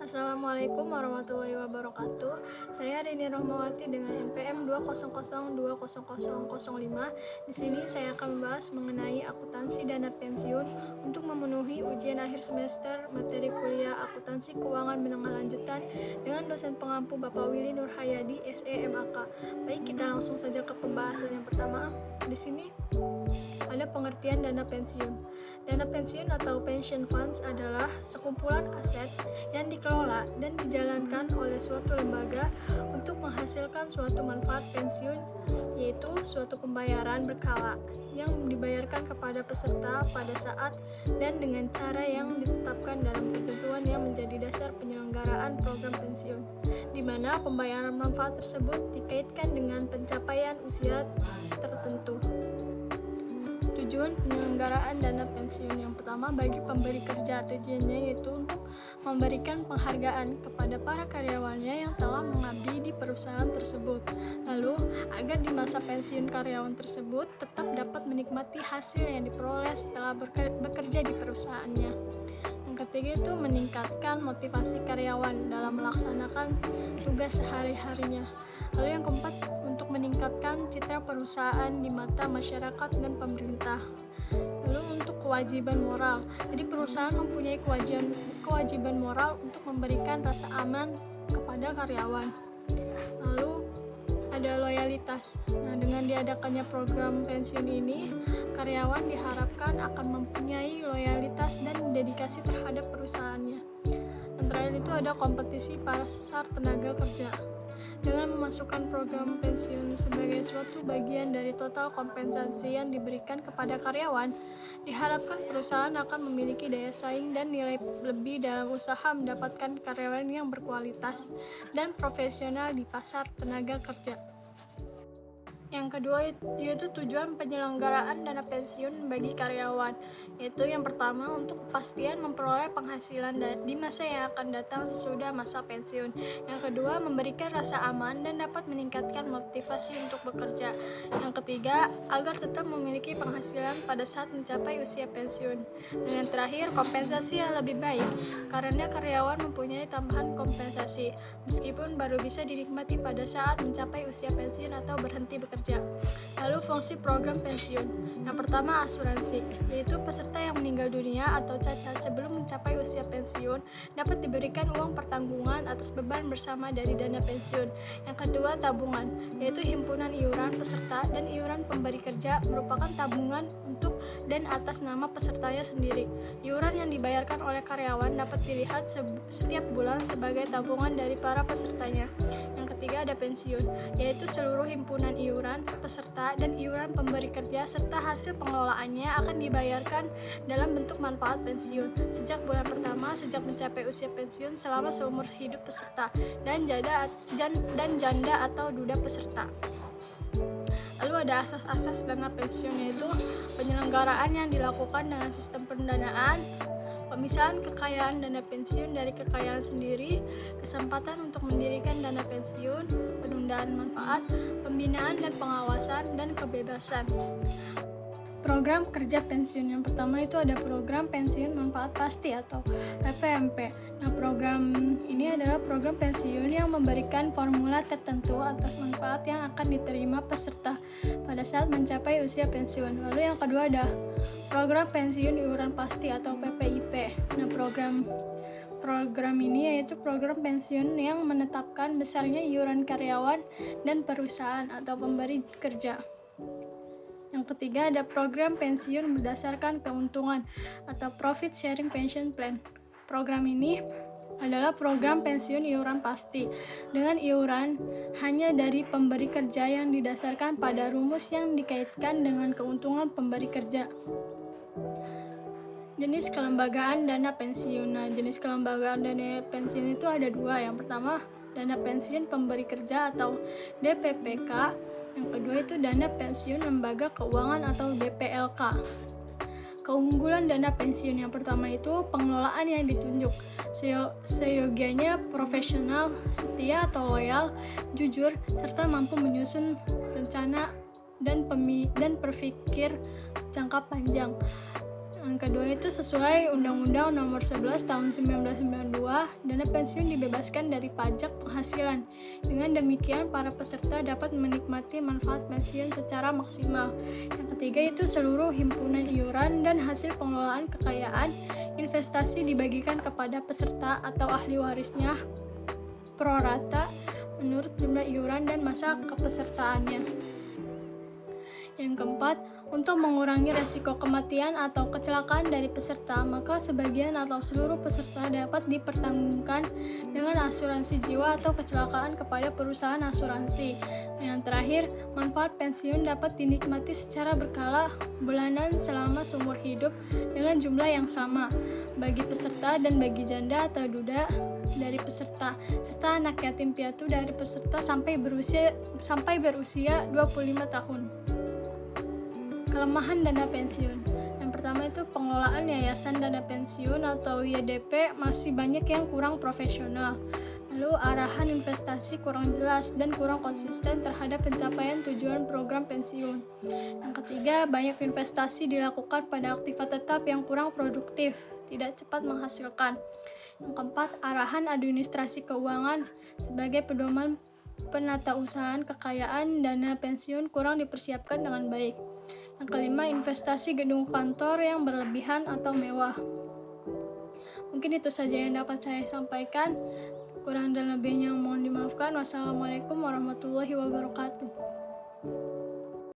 Assalamualaikum warahmatullahi wabarakatuh. Saya Rini Rohmawati dengan NPM 2002005. Di sini saya akan membahas mengenai akuntansi dana pensiun untuk memenuhi ujian akhir semester materi kuliah akuntansi keuangan menengah lanjutan dengan dosen pengampu Bapak Willy Nurhayadi, SE MAK. Baik, kita langsung saja ke pembahasan yang pertama. Di sini ada pengertian dana pensiun. Dana pensiun atau pension funds adalah sekumpulan aset yang dikelola dan dijalankan oleh suatu lembaga untuk menghasilkan suatu manfaat pensiun, yaitu suatu pembayaran berkala yang dibayarkan kepada peserta pada saat dan dengan cara yang ditetapkan dalam ketentuan yang menjadi dasar penyelenggaraan program pensiun, di mana pembayaran manfaat tersebut dikaitkan dengan pencapaian usia tertentu. Tujuan penyelenggaraan dana pensiun yang pertama bagi pemberi kerja, tujuannya yaitu untuk memberikan penghargaan kepada para karyawannya yang telah mengabdi di perusahaan tersebut. Lalu, agar di masa pensiun karyawan tersebut tetap dapat menikmati hasil yang diperoleh setelah bekerja di perusahaannya. Yang ketiga itu meningkatkan motivasi karyawan dalam melaksanakan tugas sehari-harinya. Lalu yang keempat, untuk meningkatkan citra perusahaan di mata masyarakat dan pemerintah. Lalu untuk kewajiban moral, jadi perusahaan mempunyai kewajiban moral untuk memberikan rasa aman kepada karyawan. Lalu ada loyalitas. Nah, dengan diadakannya program pensiun ini, karyawan diharapkan akan mempunyai loyalitas dan dedikasi terhadap perusahaannya. Antara itu ada kompetisi pasar tenaga kerja. Dengan memasukkan program pensiun sebagai suatu bagian dari total kompensasi yang diberikan kepada karyawan, diharapkan perusahaan akan memiliki daya saing dan nilai lebih dalam usaha mendapatkan karyawan yang berkualitas dan profesional di pasar tenaga kerja. Yang kedua yaitu tujuan penyelenggaraan dana pensiun bagi karyawan, yaitu yang pertama untuk kepastian memperoleh penghasilan di masa yang akan datang sesudah masa pensiun. Yang kedua, memberikan rasa aman dan dapat meningkatkan motivasi untuk bekerja. Yang ketiga, agar tetap memiliki penghasilan pada saat mencapai usia pensiun. Dan yang terakhir, kompensasi yang lebih baik, karena karyawan mempunyai tambahan kompensasi meskipun baru bisa dinikmati pada saat mencapai usia pensiun atau berhenti bekerja. Lalu fungsi program pensiun. Yang pertama, asuransi, yaitu peserta yang meninggal dunia atau cacat sebelum mencapai usia pensiun dapat diberikan uang pertanggungan atas beban bersama dari dana pensiun. Yang kedua, tabungan, yaitu himpunan iuran peserta dan iuran pemberi kerja merupakan tabungan untuk dan atas nama pesertanya sendiri. Iuran yang dibayarkan oleh karyawan dapat dilihat setiap bulan sebagai tabungan dari para pesertanya. Yang ketiga, ada pensiun, yaitu seluruh himpunan iuran peserta dan iuran pemberi kerja serta hasil pengelolaannya akan dibayarkan dalam bentuk manfaat pensiun sejak bulan pertama sejak mencapai usia pensiun selama seumur hidup peserta dan janda atau duda peserta. Lalu ada asas-asas dana pensiun, yaitu penyelenggaraan yang dilakukan dengan sistem pendanaan, pemisahan kekayaan dana pensiun dari kekayaan sendiri, kesempatan untuk mendirikan dana pensiun, penundaan manfaat, pembinaan dan pengawasan, dan kebebasan. Program kerja pensiun yang pertama itu ada program pensiun manfaat pasti atau PPMP. Nah, program ini adalah program pensiun yang memberikan formula tertentu atas manfaat yang akan diterima peserta pada saat mencapai usia pensiun. Lalu yang kedua ada program pensiun iuran pasti atau PPIP. Nah, program ini yaitu program pensiun yang menetapkan besarnya iuran karyawan dan perusahaan atau pemberi kerja. Yang ketiga ada program pensiun berdasarkan keuntungan atau profit sharing pension plan. Program ini adalah program pensiun iuran pasti dengan iuran hanya dari pemberi kerja yang didasarkan pada rumus yang dikaitkan dengan keuntungan pemberi kerja. Jenis kelembagaan dana pensiun. Nah, jenis kelembagaan dana pensiun itu ada dua. Yang pertama, dana pensiun pemberi kerja atau DPPK. Yang kedua itu dana pensiun lembaga keuangan atau DPLK. Keunggulan dana pensiun yang pertama itu pengelolaan yang ditunjuk seyogianya profesional, setia atau loyal, jujur, serta mampu menyusun rencana dan berpikir jangka panjang. Yang kedua itu sesuai Undang-Undang Nomor 11 Tahun 1992, dana pensiun dibebaskan dari pajak penghasilan. Dengan demikian, para peserta dapat menikmati manfaat pensiun secara maksimal. Yang ketiga itu seluruh himpunan iuran dan hasil pengelolaan kekayaan investasi dibagikan kepada peserta atau ahli warisnya pro rata menurut jumlah iuran dan masa kepesertaannya. Yang keempat, untuk mengurangi resiko kematian atau kecelakaan dari peserta, maka sebagian atau seluruh peserta dapat dipertanggungan dengan asuransi jiwa atau kecelakaan kepada perusahaan asuransi. Yang terakhir, manfaat pensiun dapat dinikmati secara berkala bulanan selama seumur hidup dengan jumlah yang sama bagi peserta dan bagi janda atau duda dari peserta, serta anak yatim piatu dari peserta sampai berusia 25 tahun. Kelemahan dana pensiun. Yang pertama itu pengelolaan yayasan dana pensiun atau YDP masih banyak yang kurang profesional. Lalu arahan investasi kurang jelas dan kurang konsisten terhadap pencapaian tujuan program pensiun. Yang ketiga, banyak investasi dilakukan pada aktiva tetap yang kurang produktif, tidak cepat menghasilkan. Yang keempat, arahan administrasi keuangan sebagai pedoman penatausahaan kekayaan dana pensiun kurang dipersiapkan dengan baik. Yang kelima, investasi gedung kantor yang berlebihan atau mewah. Mungkin itu saja yang dapat saya sampaikan. Kurang dan lebihnya mohon dimaafkan. Wassalamualaikum warahmatullahi wabarakatuh.